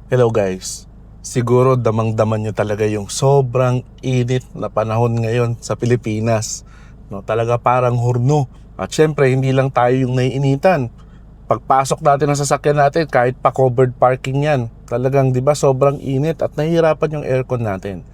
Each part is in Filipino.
Hello guys, siguro damang-daman nyo talaga yung sobrang init na panahon ngayon sa Pilipinas. No, talaga parang hurno. At syempre, hindi lang tayo yung naiinitan. Pagpasok natin ng sasakyan natin, kahit pa covered parking yan, talagang 'di ba sobrang init at nahihirapan yung aircon natin.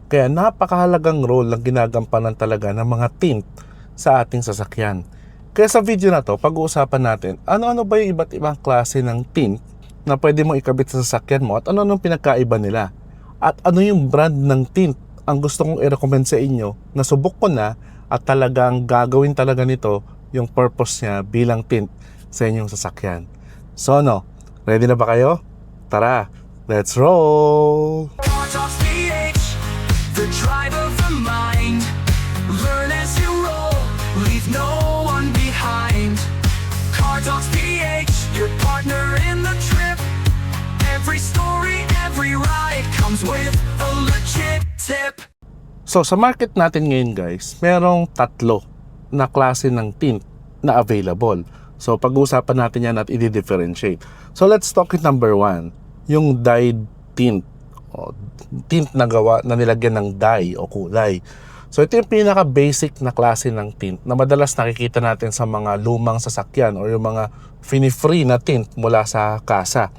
Kaya napakahalagang role ang ginagampanan talaga ng mga tint sa ating sasakyan. Kaya sa video na to, pag-uusapan natin ano-ano ba yung iba't ibang klase ng tint na pwede mong ikabit sa sasakyan mo at ano-ano pinagkaiba nila. At ano yung brand ng tint ang gusto kong i-recommend sa inyo na subok ko na at talagang gagawin talaga nito yung purpose niya bilang tint sa inyong sasakyan. So ano, ready na ba kayo? Tara, let's roll! Car Talks PH, the drive of the mind. Learn as you roll, leave no one behind. Car Talks PH, your partner in the trip. Every story, every ride comes with a legit tip. So sa market natin ngayon guys, merong tatlo na klase ng tint na available. So pag-uusapan natin yan at i-differentiate. So let's talk with number one, yung dyed tint. O, tint na gawa na nilagyan ng dye o kulay. So ito yung pinaka-basic na klase ng tint na madalas nakikita natin sa mga lumang sasakyan o yung mga fini-free na tint mula sa kasa.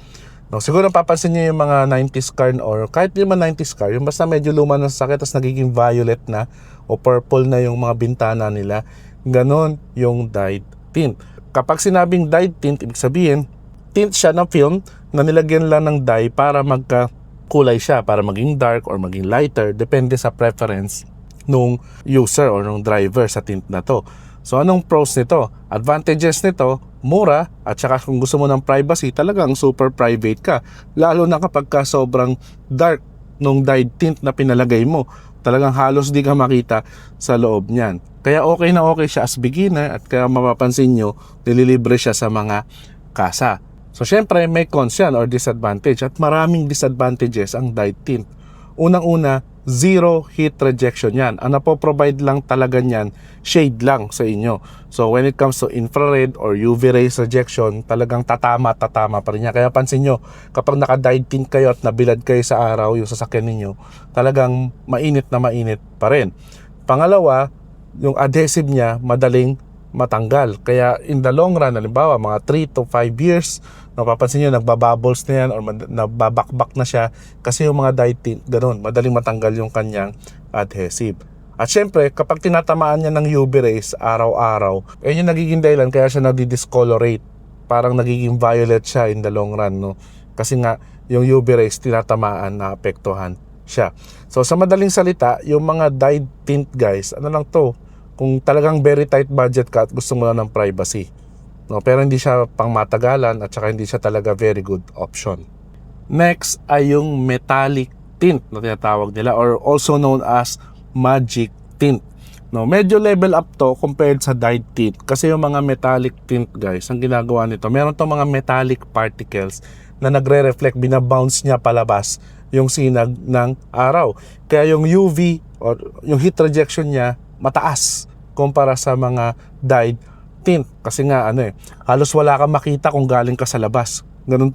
No, siguro napapansin niyo yung mga 90s car or kahit di man 90s car, yung basta medyo luma ng sasakyan tapos nagiging violet na o purple na yung mga bintana nila. Ganon yung dyed tint. Kapag sinabing dyed tint, ibig sabihin, tint siya na film na nilagyan lang ng dye para magka-kulay siya, para maging dark or maging lighter, depende sa preference nung user or nung driver sa tint na to. So anong pros nito? Advantages nito, mura, at saka kung gusto mo ng privacy, talagang super private ka. Lalo na kapag ka sobrang dark nung dyed tint na pinalagay mo, talagang halos di ka makita sa loob niyan. Kaya okay na okay siya as beginner at kaya mapapansin nyo, nililibre siya sa mga kasa. So syempre may cons yan or disadvantage at maraming disadvantages ang dyed tint. Unang-una, zero heat rejection yan. Ang napoprovide lang talaga niyan, shade lang sa inyo. So when it comes to infrared or UV rays rejection, talagang tatama pa rin yan. Kaya pansin nyo, kapag naka-dyed tint kayo at nabilad kayo sa araw yung sasakyan ninyo, talagang mainit na mainit pa rin. Pangalawa, yung adhesive niya madaling matanggal. Kaya in the long run, halimbawa mga 3 to 5 years, napapansin nyo nagbabubbles na yan or nababakbak na siya kasi yung mga dyed tint, ganun, madaling matanggal yung kanyang adhesive. At syempre, kapag tinatamaan niya ng UV rays araw-araw, yung nagiging dahilan kaya siya nadi-discolorate. Parang nagiging violet siya in the long run, no? Kasi nga, yung UV rays tinatamaan na apektuhan siya. So sa madaling salita, yung mga dyed tint guys, ano lang to, kung talagang very tight budget ka at gusto mo lang ng privacy, no? Pero hindi siya pang matagalan at saka hindi siya talaga very good option. Next ay yung metallic tint na tinatawag nila or also known as magic tint. No, medyo level up to compared sa dyed tint kasi yung mga metallic tint guys, ang ginagawa nito, meron tong mga metallic particles na nagre-reflect, binabounce niya palabas yung sinag ng araw. Kaya yung UV or yung heat rejection niya mataas kumpara sa mga dyed tint kasi nga halos wala kang makita kung galing ka sa labas. Ganun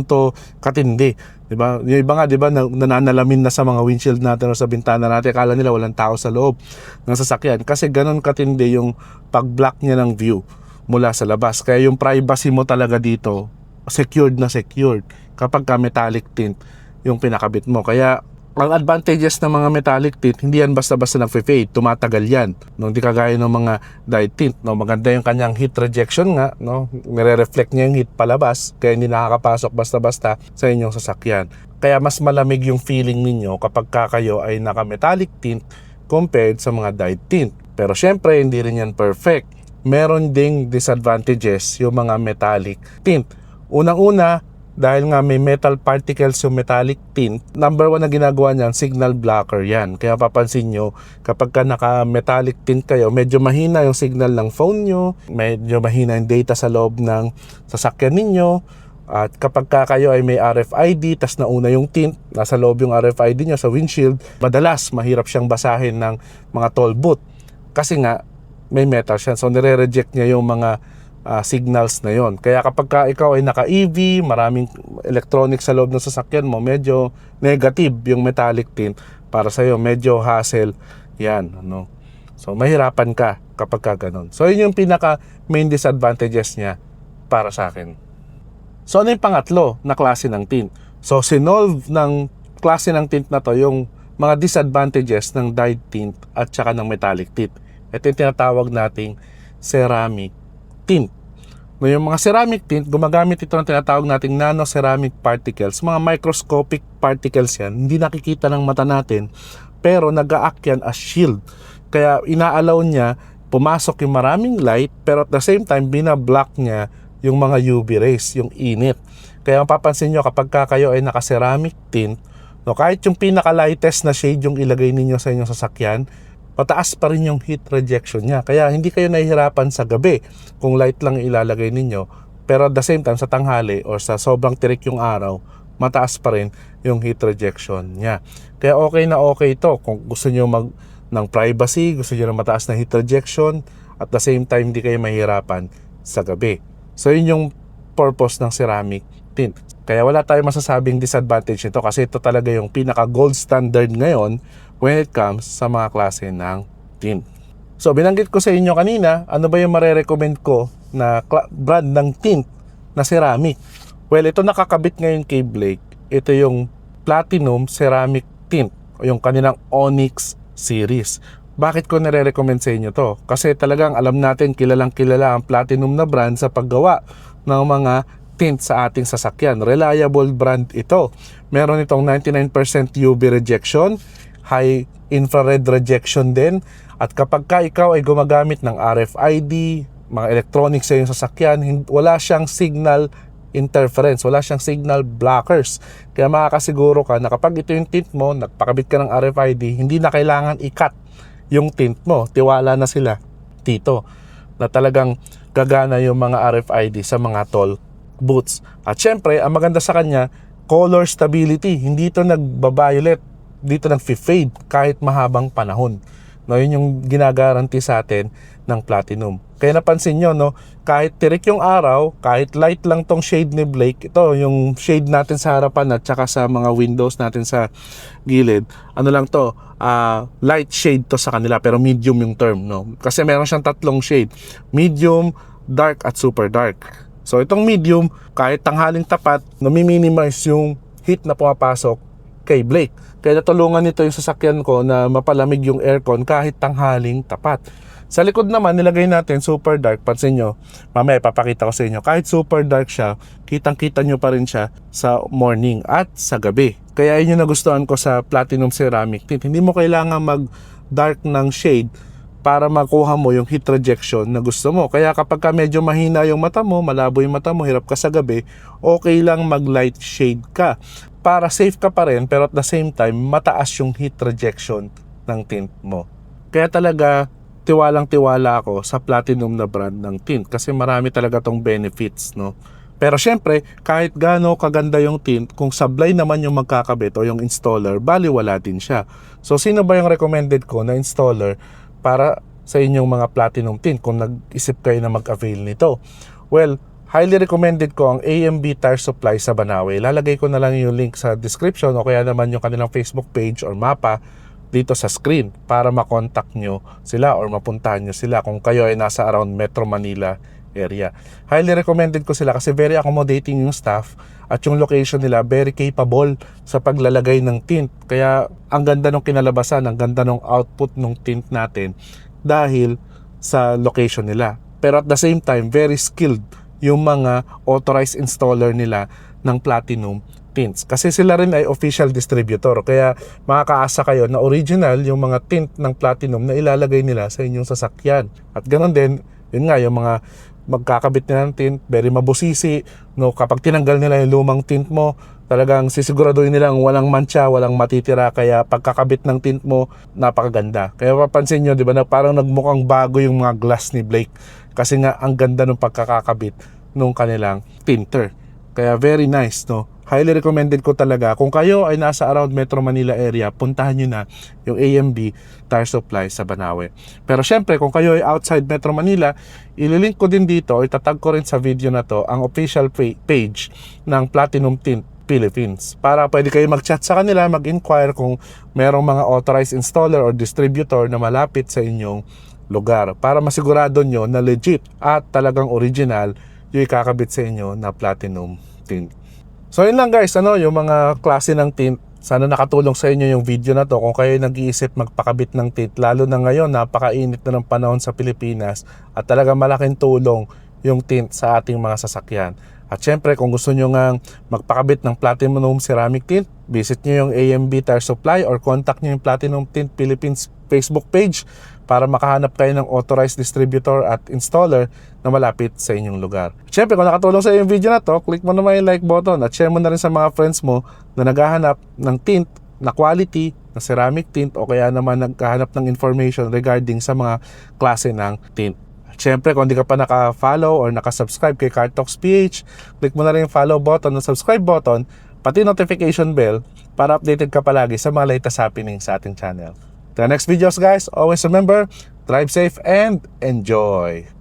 to katindi, 'di ba? Yung iba nga 'di ba nananalamin na sa mga windshield natin o sa bintana natin, akala nila walang tao sa loob ng sasakyan kasi ganun katindi yung pag-block niya ng view mula sa labas. Kaya yung privacy mo talaga dito secured na secured kapag ka metallic tint yung pinakabit mo. Kaya ang advantages ng mga metallic tint, hindi yan basta-basta nag-fade, tumatagal yan. No, hindi kagaya ng mga dyed tint, no, maganda yung kanyang heat rejection nga, no, nire-reflect niya yung heat palabas, kaya hindi nakakapasok basta-basta sa inyong sasakyan. Kaya mas malamig yung feeling ninyo kapag kayo ay naka-metallic tint compared sa mga dyed tint. Pero syempre, hindi rin yan perfect. Meron ding disadvantages yung mga metallic tint. Unang-una, dahil nga may metal particles yung metallic tint, number one na ginagawa niyan, signal blocker yan. Kaya papansin nyo, kapag ka naka-metallic tint kayo, medyo mahina yung signal ng phone nyo, medyo mahina yung data sa loob ng sasakyan ninyo. At kapag ka kayo ay may RFID, tas nauna yung tint, nasa loob yung RFID nyo sa windshield, madalas mahirap siyang basahin ng mga toll booth. Kasi nga, may metal siya. So nire-reject niya yung mga signals na yon. Kaya kapag ka ikaw ay naka-EV, maraming electronics sa loob ng sasakyan mo, medyo negative yung metallic tint para sa'yo, medyo hassle yan, ano. So mahirapan ka kapag ka ganun. So yun yung pinaka main disadvantages niya para sa akin. So ano yung pangatlo na klase ng tint? So sinolve ng klase ng tint na to yung mga disadvantages ng dyed tint at saka ng metallic tint. Ito yung tinatawag nating ceramic tint. No, yung mga ceramic tint, gumagamit ito ng tinatawag nating nano-ceramic particles. Mga microscopic particles yan, hindi nakikita ng mata natin, pero nag-a-act yan as shield. Kaya inaalaw niya, pumasok yung maraming light, pero at the same time, binablock niya yung mga UV rays, yung init. Kaya mapapansin nyo, kapag kayo ay naka-ceramic tint, no, kahit yung pinaka-lightest na shade yung ilagay ninyo sa inyong sasakyan, pataas pa rin yung heat rejection niya. Kaya hindi kayo nahihirapan sa gabi kung light lang ilalagay ninyo. Pero at the same time, sa tanghali or sa sobrang tirik yung araw, mataas pa rin yung heat rejection niya. Kaya okay na okay ito kung gusto nyo ng privacy, gusto nyo ng mataas na heat rejection, at the same time, hindi kayo mahihirapan sa gabi. So yun yung purpose ng ceramic tint. Kaya wala tayong masasabing disadvantage nito kasi ito talaga yung pinaka gold standard ngayon when it comes sa mga klase ng tint. So binanggit ko sa inyo kanina, ano ba yung marerecommend ko na brand ng tint na ceramic? Well, ito nakakabit ngayon kay Blake. Ito yung Platinum Ceramic Tint o yung kanilang Onyx series. Bakit ko nare-recommend sa inyo to? Kasi talagang alam natin, kilalang kilala ang Platinum na brand sa paggawa ng mga tint sa ating sasakyan. Reliable brand ito. Meron itong 99% UV rejection, high infrared rejection din. At kapag ka ikaw ay gumagamit ng RFID, mga electronics sa iyong sasakyan, wala siyang signal interference, wala siyang signal blockers. Kaya makakasiguro ka na kapag ito yung tint mo, nagpakabit ka ng RFID, hindi na kailangan i-cut yung tint mo. Tiwala na sila dito na talagang gagana yung mga RFID sa mga toll booths. At syempre, ang maganda sa kanya, color stability. Hindi ito nagba-violet, dito nag-fade kahit mahabang panahon. No, yun yung ginagaranti sa atin ng Platinum. Kaya napansin nyo, no, kahit tirik yung araw, kahit light lang tong shade ni Blake, ito yung shade natin sa harapan at saka sa mga windows natin sa gilid, ano lang to, light shade to sa kanila pero medium yung term, no? Kasi meron siyang tatlong shade, medium, dark at super dark. So itong medium, kahit tanghaling tapat, nami-minimize yung heat na pumapasok kay Blake. Kaya natulungan nito yung sasakyan ko na mapalamig yung aircon kahit tanghaling tapat. Sa likod naman, nilagay natin super dark. Pansin nyo, mamaya ipapakita ko sa inyo. Kahit super dark siya, kitang-kita nyo pa rin siya sa morning at sa gabi. Kaya yun yung nagustuhan ko sa Platinum Ceramic Tint. Hindi mo kailangan mag-dark ng shade para makuha mo yung heat rejection na gusto mo. Kaya kapag ka medyo mahina yung mata mo, malabo yung mata mo, hirap ka sa gabi, okay lang mag-light shade ka. Para safe ka pa rin, pero at the same time, mataas yung heat rejection ng tint mo. Kaya talaga, tiwalang-tiwala ako sa Platinum na brand ng tint kasi marami talaga tong benefits, no? Pero syempre, kahit gaano kaganda yung tint, kung sablay naman yung magkakabit o yung installer, baliwala din siya. So, sino ba yung recommended ko na installer para sa inyong mga Platinum tint kung nag-isip kayo na mag-avail nito? Well, highly recommended ko ang AMB Tire Supply sa Banawe. Lalagay ko na lang yung link sa description o kaya naman yung kanilang Facebook page or mapa dito sa screen para makontak nyo sila or mapuntahan nyo sila kung kayo ay nasa around Metro Manila area. Highly recommended ko sila kasi very accommodating yung staff at yung location nila very capable sa paglalagay ng tint. Kaya ang ganda ng kinalabasan, ang ganda ng output ng tint natin dahil sa location nila. Pero at the same time, very skilled yung mga authorized installer nila ng Platinum tints. Kasi sila rin ay official distributor. Kaya makakaasa kayo na original yung mga tint ng Platinum na ilalagay nila sa inyong sasakyan. At ganoon din, yun nga, yung mga magkakabit nila ng tint, very mabusisi. No, kapag tinanggal nila yung lumang tint mo, talagang sisiguraduhin nilang walang mancha, walang matitira. Kaya pagkakabit ng tint mo, napakaganda. Kaya papansin nyo, di ba, na parang nagmukhang bago yung mga glass ni Blake. Kasi nga, ang ganda ng pagkakakabit nung kanilang tinter. Kaya very nice, no? Highly recommended ko talaga. Kung kayo ay nasa around Metro Manila area, puntahan nyo na yung AMB Tire Supply sa Banawe. Pero syempre, kung kayo ay outside Metro Manila, ililink ko din dito, o itatag ko rin sa video na to, ang official page ng Platinum Tint Philippines. Para pwede kayo mag-chat sa kanila, mag-inquire kung merong mga authorized installer or distributor na malapit sa inyong lugar. Para masigurado nyo na legit at talagang original yung ikakabit sa inyo na Platinum Tint. So yun lang guys, yung mga klase ng tint. Sana nakatulong sa inyo yung video na to kung kayo nag-iisip magpakabit ng tint. Lalo na ngayon, napakainit na ng panahon sa Pilipinas at talaga malaking tulong yung tint sa ating mga sasakyan. At syempre, kung gusto nyo nga magpakabit ng Platinum Ceramic Tint, visit nyo yung AMB Tire Supply or contact nyo yung Platinum Tint Philippines Facebook page para makahanap kayo ng authorized distributor at installer na malapit sa inyong lugar. Syempre, kung nakatulong sa iyo yung video na to, click mo naman yung like button at share mo na rin sa mga friends mo na naghahanap ng tint na quality, na ceramic tint o kaya naman naghahanap ng information regarding sa mga klase ng tint. Siyempre, kung hindi ka pa naka-follow or naka-subscribe kay Car Talks PH, click mo na rin yung follow button o subscribe button, pati notification bell para updated ka palagi sa mga latest happenings sa ating channel. To the next videos guys, always remember, drive safe and enjoy!